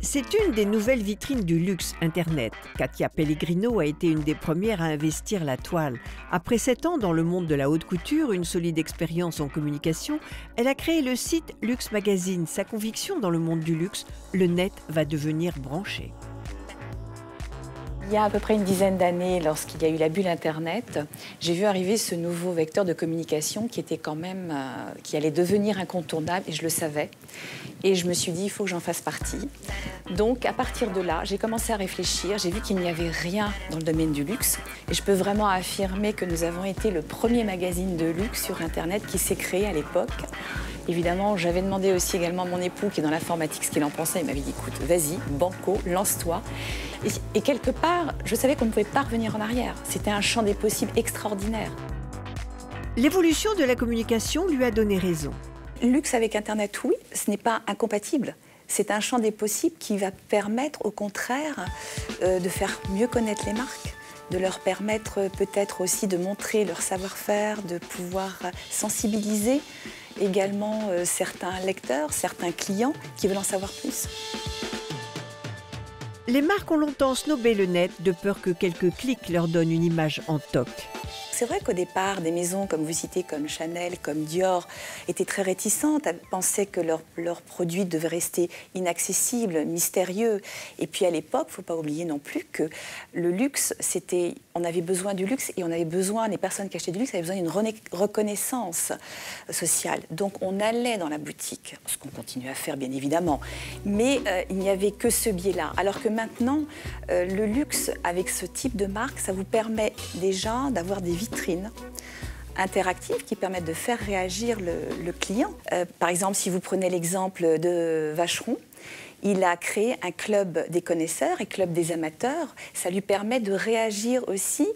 C'est une des nouvelles vitrines du luxe Internet. Katia Pellegrino a été une des premières à investir la toile. Après 7 ans dans le monde de la haute couture, une solide expérience en communication, elle a créé le site Luxe Magazine. Sa conviction dans le monde du luxe, le net va devenir branché. Il y a à peu près une dizaine d'années, lorsqu'il y a eu la bulle Internet, j'ai vu arriver ce nouveau vecteur de communication qui était quand même, qui allait devenir incontournable, et je le savais. Et je me suis dit, il faut que j'en fasse partie. Donc, à partir de là, j'ai commencé à réfléchir. J'ai vu qu'il n'y avait rien dans le domaine du luxe. Et je peux vraiment affirmer que nous avons été le premier magazine de luxe sur Internet qui s'est créé à l'époque. Évidemment, j'avais demandé aussi également à mon époux, qui est dans l'informatique, ce qu'il en pensait. Il m'avait dit, écoute, vas-y, banco, lance-toi. Et quelque part, je savais qu'on ne pouvait pas revenir en arrière. C'était un champ des possibles extraordinaire. L'évolution de la communication lui a donné raison. Luxe avec Internet, oui, ce n'est pas incompatible. C'est un champ des possibles qui va permettre, au contraire, de faire mieux connaître les marques, de leur permettre peut-être aussi de montrer leur savoir-faire, de pouvoir sensibiliser également certains lecteurs, certains clients qui veulent en savoir plus. Les marques ont longtemps snobé le net de peur que quelques clics leur donnent une image en toc. C'est vrai qu'au départ, des maisons, comme vous citez, comme Chanel, comme Dior, étaient très réticentes, pensaient que leurs produits devaient rester inaccessibles, mystérieux. Et puis à l'époque, il ne faut pas oublier non plus que le luxe, on avait besoin du luxe et on avait besoin, les personnes qui achetaient du luxe avaient besoin d'une reconnaissance sociale. Donc on allait dans la boutique, ce qu'on continue à faire bien évidemment, mais il n'y avait que ce biais-là. Alors que maintenant, le luxe, avec ce type de marque, ça vous permet déjà d'avoir des vitrines interactives qui permettent de faire réagir le client. Par exemple, si vous prenez l'exemple de Vacheron, il a créé un club des connaisseurs et club des amateurs. Ça lui permet de réagir aussi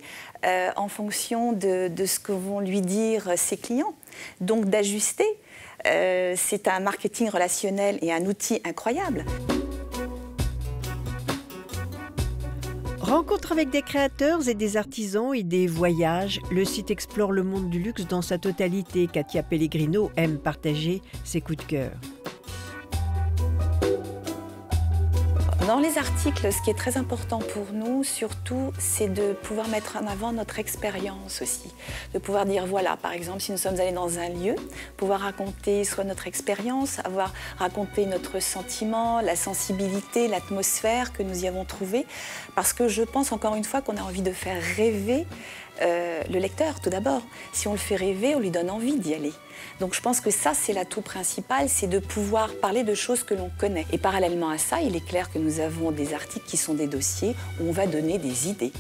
en fonction de ce que vont lui dire ses clients. Donc d'ajuster, c'est un marketing relationnel et un outil incroyable. Rencontre avec des créateurs et des artisans et des voyages, le site explore le monde du luxe dans sa totalité. Katia Pellegrino aime partager ses coups de cœur. Dans les articles, ce qui est très important pour nous, surtout, c'est de pouvoir mettre en avant notre expérience aussi. De pouvoir dire, voilà, par exemple, si nous sommes allés dans un lieu, pouvoir raconter soit notre expérience, avoir raconté notre sentiment, la sensibilité, l'atmosphère que nous y avons trouvée. Parce que je pense, encore une fois, qu'on a envie de faire rêver le lecteur, tout d'abord. Si on le fait rêver, on lui donne envie d'y aller. Donc je pense que ça, c'est l'atout principal, c'est de pouvoir parler de choses que l'on connaît. Et parallèlement à ça, il est clair que nous avons des articles qui sont des dossiers où on va donner des idées.